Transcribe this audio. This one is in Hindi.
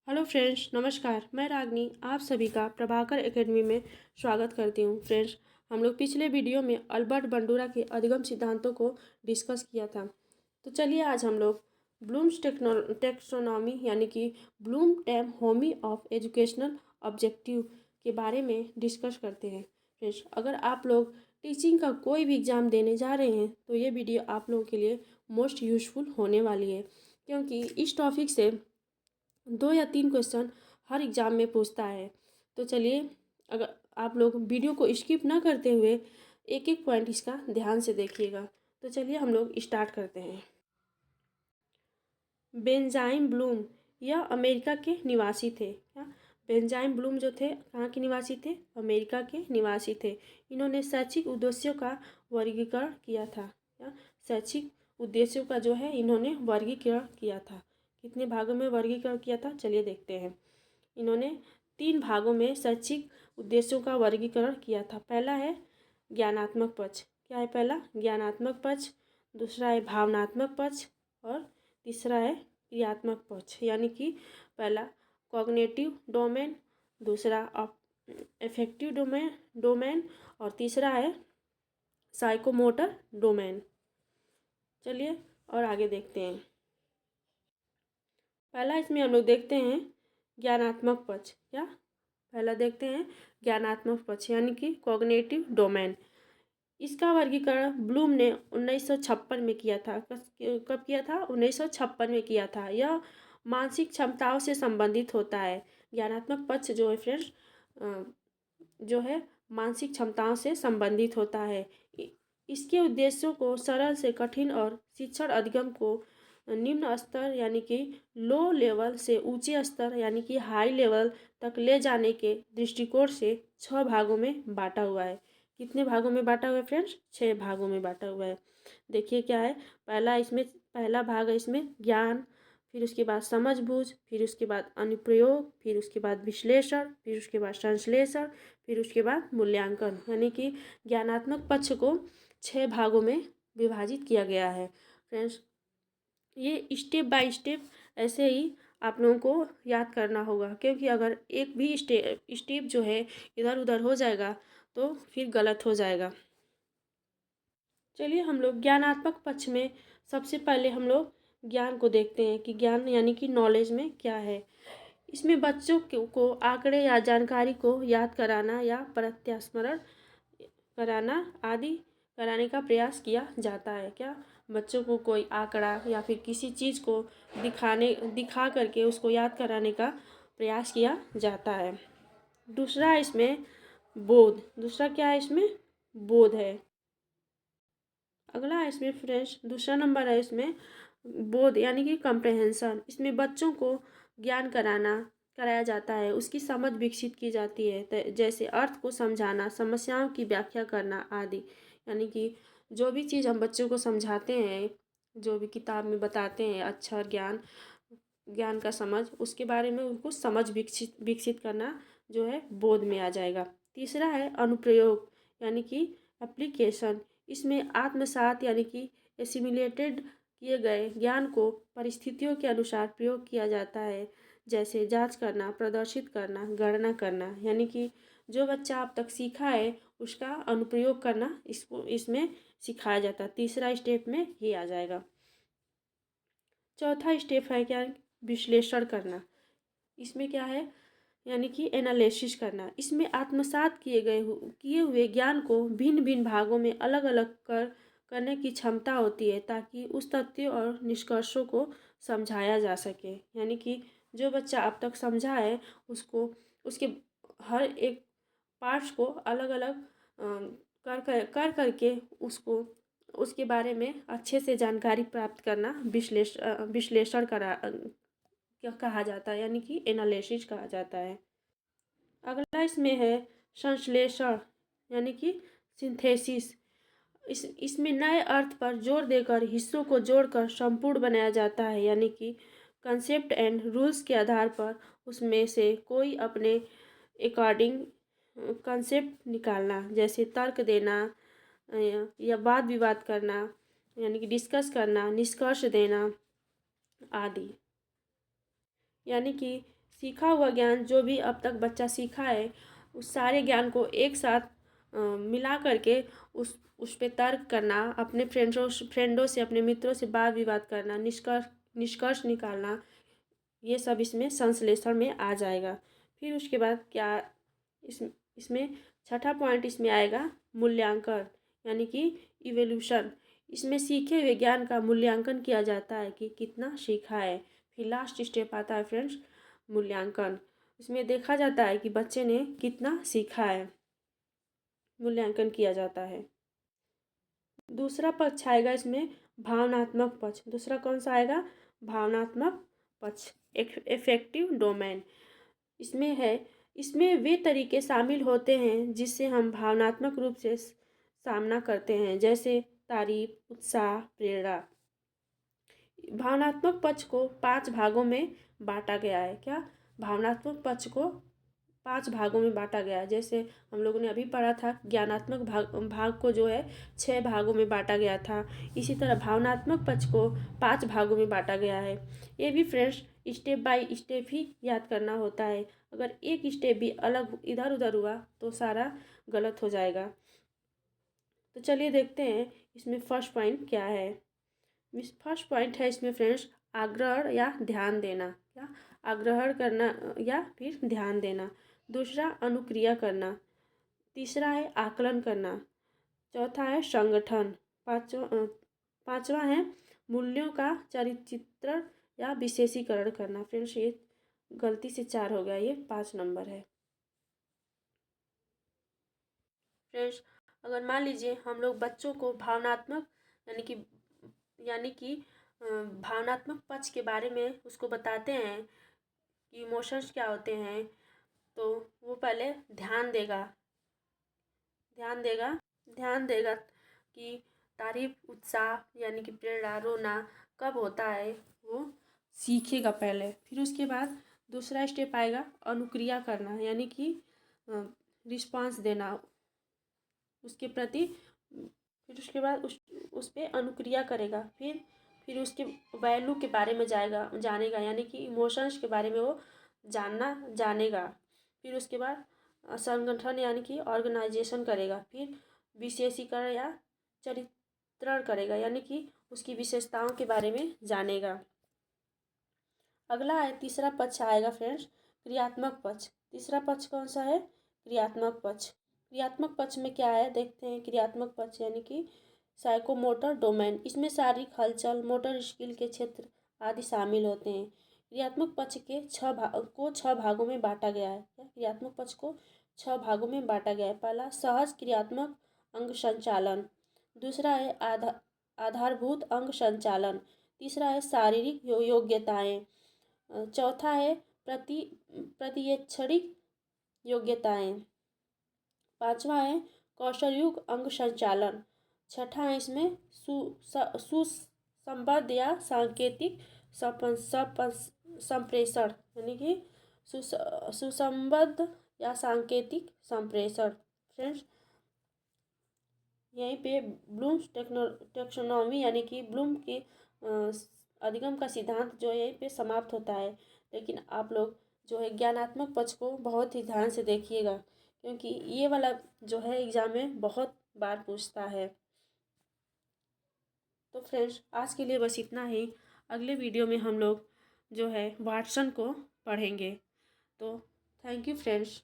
हेलो फ्रेंड्स, नमस्कार। मैं रागनी आप सभी का प्रभाकर एकेडमी में स्वागत करती हूँ। फ्रेंड्स, हम लोग पिछले वीडियो में अल्बर्ट बंडूरा के अधिगम सिद्धांतों को डिस्कस किया था। तो चलिए आज हम लोग ब्लूम्स टेक्सोनॉमी यानी कि Bloom time Homi of educational objective के बारे में डिस्कस करते हैं। फ्रेंड्स, अगर आप लोग टीचिंग का कोई भी एग्ज़ाम देने जा रहे हैं तो ये वीडियो आप लोगों के लिए मोस्ट यूज़फुल होने वाली है, क्योंकि इस टॉपिक से 2 या 3 क्वेश्चन हर एग्ज़ाम में पूछता है। तो चलिए, अगर आप लोग वीडियो को स्किप ना करते हुए एक एक पॉइंट इसका ध्यान से देखिएगा। तो चलिए हम लोग स्टार्ट करते हैं। बेंजामिन ब्लूम यह अमेरिका के निवासी थे। क्या बेंजामिन ब्लूम जो थे कहाँ के निवासी थे? अमेरिका के निवासी थे। इन्होंने शैक्षिक उद्देश्यों का वर्गीकरण किया था। क्या शैक्षिक उद्देश्यों का जो है इन्होंने वर्गीकरण किया था। कितने भागों में वर्गीकरण किया था चलिए देखते हैं। इन्होंने 3 भागों में शैक्षिक उद्देश्यों का वर्गीकरण किया था। पहला है ज्ञानात्मक पक्ष। क्या है पहला? ज्ञानात्मक पक्ष। दूसरा है भावनात्मक पक्ष और तीसरा है क्रियात्मक पक्ष। यानी कि पहला कॉग्निटिव डोमेन, दूसरा अफेक्टिव डोमेन और तीसरा है साइकोमोटर डोमेन। चलिए और आगे देखते हैं। पहला इसमें हम लोग देखते हैं ज्ञानात्मक पक्ष। क्या पहला देखते हैं ज्ञानात्मक पक्ष यानी कि कॉग्निटिव डोमेन। इसका वर्गीकरण ब्लूम ने 1956 में किया था। कब किया था? 1956 में किया था। यह मानसिक क्षमताओं से संबंधित होता है। ज्ञानात्मक पक्ष जो है फ्रेंड्स जो है मानसिक क्षमताओं से संबंधित होता है। इसके उद्देश्यों को सरल से कठिन और शिक्षण अधिगम को निम्न स्तर यानी कि लो लेवल से ऊंचे स्तर यानी कि हाई लेवल तक ले जाने के दृष्टिकोण से 6 भागों में बांटा हुआ है। कितने भागों में बांटा हुआ है फ्रेंड्स? 6 भागों में बांटा हुआ है। देखिए क्या है। पहला भाग है इसमें ज्ञान, फिर उसके बाद समझबूझ, फिर उसके बाद अनुप्रयोग, फिर उसके बाद विश्लेषण, फिर उसके बाद संश्लेषण, फिर उसके बाद मूल्यांकन। यानी कि ज्ञानात्मक पक्ष को 6 भागों में विभाजित किया गया है। फ्रेंड्स, ये स्टेप बाय स्टेप ऐसे ही आप लोगों को याद करना होगा, क्योंकि अगर एक भी स्टेप जो है इधर उधर हो जाएगा तो फिर गलत हो जाएगा। चलिए हम लोग ज्ञानात्मक पक्ष में सबसे पहले हम लोग ज्ञान को देखते हैं कि ज्ञान यानी कि नॉलेज में क्या है। इसमें बच्चों को आंकड़े या जानकारी को याद कराना या प्रत्यास्मरण कराना आदि कराने का प्रयास किया जाता है। क्या बच्चों को कोई आंकड़ा या फिर किसी चीज़ को दिखा करके उसको याद कराने का प्रयास किया जाता है। दूसरा इसमें बोध। दूसरा क्या है इसमें? बोध है। अगला है इसमें फ्रेंड्स दूसरा नंबर है इसमें बोध यानी कि कम्प्रहेंशन। इसमें बच्चों को ज्ञान कराया जाता है, उसकी समझ विकसित की जाती है, जैसे अर्थ को समझाना, समस्याओं की व्याख्या करना आदि। यानी कि जो भी चीज़ हम बच्चों को समझाते हैं, जो भी किताब में बताते हैं अक्षर ज्ञान का समझ, उसके बारे में उनको समझ विकसित करना जो है बोध में आ जाएगा। तीसरा है अनुप्रयोग यानी कि एप्लीकेशन। इसमें आत्मसात यानी कि एसिमिलेटेड किए गए ज्ञान को परिस्थितियों के अनुसार प्रयोग किया जाता है, जैसे जांच करना, प्रदर्शित करना, गणना करना। यानी कि जो बच्चा अब तक सीखा है उसका अनुप्रयोग करना इसमें सिखाया जाता है। तीसरा स्टेप में ये आ जाएगा। चौथा स्टेप है क्या? विश्लेषण करना। इसमें क्या है? यानी कि एनालिसिस करना। इसमें आत्मसात किए हुए ज्ञान को भिन्न भिन्न भागों में अलग अलग करने की क्षमता होती है, ताकि उस तथ्यों और निष्कर्षों को समझाया जा सके। यानी कि जो बच्चा अब तक समझा है उसको उसके हर एक पार्ट्स को अलग अलग कर करके उसको उसके बारे में अच्छे से जानकारी प्राप्त करना विश्लेषण क्या कहा जाता है, यानी कि एनालिसिस कहा जाता है। अगला इसमें है संश्लेषण यानी कि सिंथेसिस। इसमें नए अर्थ पर जोर देकर हिस्सों को जोड़कर संपूर्ण बनाया जाता है। यानी कि कंसेप्ट एंड रूल्स के आधार पर उसमें से कोई अपने अकॉर्डिंग कंसेप्ट निकालना, जैसे तर्क देना या वाद विवाद करना, यानी कि डिस्कस करना, निष्कर्ष देना आदि। यानी कि सीखा हुआ ज्ञान जो भी अब तक बच्चा सीखा है उस सारे ज्ञान को एक साथ मिला करके उस पे तर्क करना, अपने फ्रेंडों से, अपने मित्रों से वाद विवाद करना, निष्कर्ष निकालना, ये सब इसमें संश्लेषण में आ जाएगा। फिर उसके बाद क्या इसमें छठा पॉइंट इसमें आएगा मूल्यांकन, यानी कि इवोल्यूशन। इसमें सीखे हुए ज्ञान का मूल्यांकन किया जाता है कि कितना सीखा है। फिर लास्ट स्टेप आता है फ्रेंड्स मूल्यांकन। इसमें देखा जाता है कि बच्चे ने कितना सीखा है, मूल्यांकन किया जाता है। दूसरा पक्ष आएगा इसमें भावनात्मक पक्ष। दूसरा कौन सा आएगा? भावनात्मक पक्ष, इफेक्टिव डोमेन। इसमें वे तरीके शामिल होते हैं जिससे हम भावनात्मक रूप से सामना करते हैं, जैसे तारीफ, उत्साह, प्रेरणा। भावनात्मक पक्ष को 5 भागों में बांटा गया है। क्या? भावनात्मक पक्ष को 5 भागों में बांटा गया है। जैसे हम लोगों ने अभी पढ़ा था ज्ञानात्मक भाग को जो है 6 भागों में बांटा गया था। इसी तरह भावनात्मक पक्ष को 5 भागों में बांटा गया है। ये भी फ्रेंड्स स्टेप बाय स्टेप ही याद करना होता है। अगर एक स्टेप भी अलग इधर उधर हुआ तो सारा गलत हो जाएगा। तो चलिए देखते हैं इसमें फर्स्ट पॉइंट क्या है। फर्स्ट पॉइंट है इसमें फ्रेंड्स आग्रह या ध्यान देना। क्या? आग्रह करना या फिर ध्यान देना। दूसरा अनुक्रिया करना। तीसरा है आकलन करना। चौथा है संगठन। पांचवा है मूल्यों का चरित्र या विशेषीकरण करना। फ्रेंड्स ये गलती से 4 हो गया, ये 5 नंबर है। फ्रेंड्स अगर मान लीजिए हम लोग बच्चों को भावनात्मक यानी कि भावनात्मक पक्ष के बारे में उसको बताते हैं कि इमोशंस क्या होते हैं, तो वो पहले ध्यान देगा कि तारीफ, उत्साह यानी कि प्रेरणा, रोना कब होता है, वो सीखेगा पहले। फिर उसके बाद दूसरा स्टेप आएगा अनुक्रिया करना, यानी कि रिस्पांस देना उसके प्रति। फिर उसके बाद उस पर अनुक्रिया करेगा। फिर उसके वैल्यू के बारे में जानेगा, यानी कि इमोशंस के बारे में वो जानेगा। फिर उसके बाद संगठन यानी कि ऑर्गेनाइजेशन करेगा। फिर विशेषीकरण या चरित्रण करेगा, यानी कि उसकी विशेषताओं के बारे में जानेगा। अगला है तीसरा पक्ष आएगा फ्रेंड्स क्रियात्मक पक्ष। तीसरा पक्ष कौन सा है? क्रियात्मक पक्ष। क्रियात्मक पक्ष में क्या है देखते हैं। क्रियात्मक पक्ष यानी कि साइकोमोटर डोमेन। इसमें शारीरिक हलचल, मोटर स्किल के क्षेत्र आदि शामिल होते हैं। क्रियात्मक पक्ष के 6 भागों में बांटा गया है। क्रियात्मक पक्ष को 6 भागों में बांटा गया है। पहला सहज क्रियात्मक अंग संचालन। दूसरा है आधारभूत अंग संचालन। तीसरा है शारीरिक योग्यताएं। चौथा है प्रतिक्षणिक योग्यताएं। पांचवा है कौशलयुक्त अंग संचालन। छठा है इसमें सुसंबद्ध या सांकेतिक संप्रेषण, यानी कि सुसंबद्ध या सांकेतिक संप्रेषण। फ्रेंड्स यहीं पे ब्लूम्स टेक्सोनॉमी यानी कि ब्लूम के अधिगम का सिद्धांत जो यहीं पे समाप्त होता है। लेकिन आप लोग जो है ज्ञानात्मक पक्ष को बहुत ही ध्यान से देखिएगा, क्योंकि ये वाला जो है एग्ज़ाम में बहुत बार पूछता है। तो फ्रेंड्स आज के लिए बस इतना ही। अगले वीडियो में हम लोग जो है वाटसन को पढ़ेंगे। तो थैंक यू फ्रेंड्स।